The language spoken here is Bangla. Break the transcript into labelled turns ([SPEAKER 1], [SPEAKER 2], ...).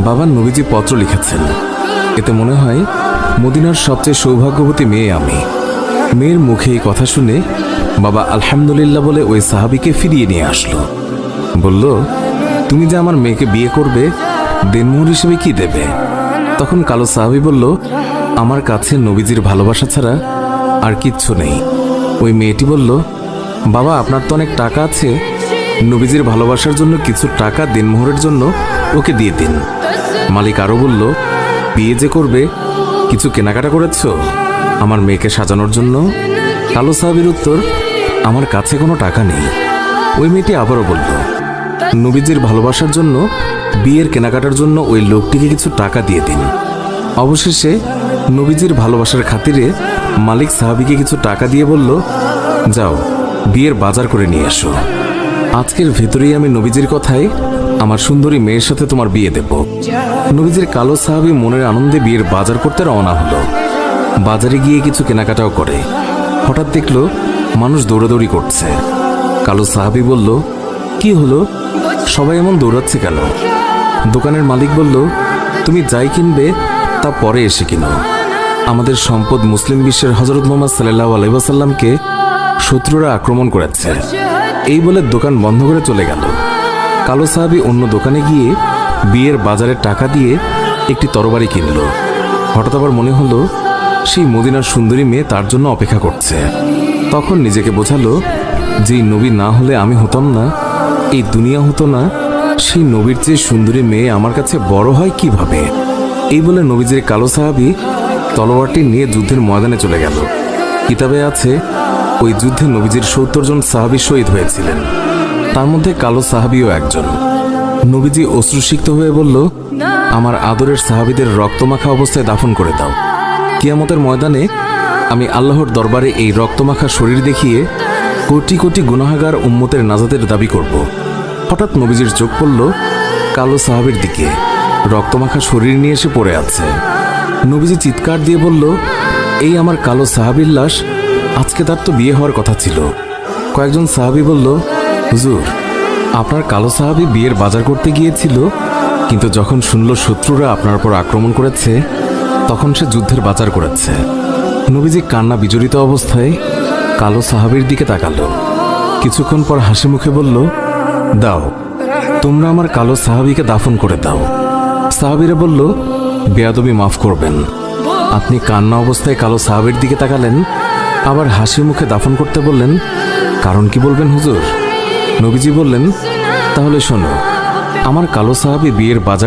[SPEAKER 1] বাবা নবীজি পত্র লিখেছেন, এতে মনে হয় মদিনার সবচেয়ে সৌভাগ্যবতী মেয়ে আমি। মেয়ের মুখে এই কথা শুনে বাবা আলহামদুলিল্লাহ বলে ওই সাহাবীকে ফিরিয়ে নিয়ে আসলো। বলল, তুমি যে আমার মেয়েকে বিয়ে করবে, দেনমোহর হিসেবে কি দেবে? তখন কালো সাহাবী বলল, আমার কাছে নবীজির ভালোবাসা ছাড়া আর কিচ্ছু নেই। ওই মেয়েটি বলল, বাবা আপনার তো অনেক টাকা আছে, নবীজির ভালোবাসার জন্য কিছু টাকা দেনমোহরের জন্য ওকে দিয়ে দিন। মালিক আরও বলল, বিয়ে যে করবে, কিছু কেনাকাটা করেছ আমার মেয়েকে সাজানোর জন্য? কালো সাহাবীর উত্তর, আমার কাছে কোনো টাকা নেই। ওই মেয়েটি আবারও বলল, নবীজির ভালোবাসার জন্য বিয়ের কেনাকাটার জন্য ওই লোকটিকে কিছু টাকা দিয়ে দিন। অবশেষে নবীজির ভালোবাসার খাতিরে মালিক সাহাবীকে কিছু টাকা দিয়ে বলল, যাও বিয়ের বাজার করে নিয়ে এসো। আজকের ভেতরেই আমি নবীজির কথায় আমার সুন্দরী মেয়ের সাথে তোমার বিয়ে দেব। নবীজির কালো সাহাবী মনের আনন্দে বিয়ের বাজার করতে রওনা হলো। বাজারে গিয়ে কিছু কেনাকাটাও করে। হঠাৎ দেখলো মানুষ দৌড়াদৌড়ি করছে। কালো সাহাবী বলল, কি হলো, সবাই এমন দৌড়াচ্ছে কেন? দোকানের মালিক বলল, তুমি যাই কিনবে তা পরে এসে কিনো। আমাদের সম্পদ মুসলিম বিশ্বের হযরত মুহাম্মদ সাল্লাল্লাহু আলাইহি ওয়াসাল্লামকে শত্রুরা আক্রমণ করেছে। এই বলে দোকান বন্ধ করে চলে গেল। কালো সাহাবী অন্য দোকানে গিয়ে বিয়ের বাজারের টাকা দিয়ে একটি তরবারি কিনল। হঠাৎ আবার মনে হলো সেই মদিনার সুন্দরী মেয়ে তার জন্য অপেক্ষা করছে। তখন নিজেকে বোঝালো, যেই নবী না হলে আমি হতাম না, এই দুনিয়া হতো না, সেই নবীর চেয়ে সুন্দরী মেয়ে আমার কাছে বড় হয় কিভাবে? এই বলে নবীজির কালো সাহাবী তলোয়ারটি নিয়ে যুদ্ধের ময়দানে চলে গেল। কিতাবে আছে, ওই যুদ্ধে নবীজির ৭০ জন সাহাবী শহীদ হয়েছিলেন, তার মধ্যে কালো সাহাবীও একজন। নবীজি অশ্রুসিক্ত হয়ে বলল, আমার আদরের সাহাবীদের রক্তমাখা অবস্থায় দাফন করে দাও। কিয়ামতের ময়দানে আমি আল্লাহর দরবারে এই রক্তমাখা শরীর দেখিয়ে কোটি কোটি গুনাহগার উম্মতের নাজাতের দাবি করব। হঠাৎ নবীজির চোখ পড়ল কালো সাহাবীর দিকে, রক্তমাখা শরীর নিয়ে এসে পড়ে আছে। নবীজি চিৎকার দিয়ে বলল, এই আমার কালো সাহাবীর লাশ, আজকে তার তো বিয়ে হওয়ার কথা ছিল। কয়েকজন সাহাবী বলল, হুজুর, আপনার কালো সাহাবী বিয়ের বাজার করতে গিয়েছিল, কিন্তু যখন শুনল শত্রুরা আপনার উপর আক্রমণ করেছে, তখন সে যুদ্ধের বাজার করেছে। নবীজি কান্না বিজড়িত অবস্থায় কালো সাহাবীর দিকে তাকালো। কিছুক্ষণ পর হাসি মুখে বলল, দাও, তোমরা আমার কালো সাহাবীকে দাফন করে দাও। সাহাবীরা বলল, বেয়াদবি মাফ করবেন, আপনি কান্না অবস্থায় কালো সাহাবীর দিকে তাকালেন, আবার হাসি মুখে দাফন করতে বললেন, কারণ কি বলবেন হুজুর? নবীজি বললেন, তাহলে শোনো, আমার কালো সাহাবী বিয়ের বাজার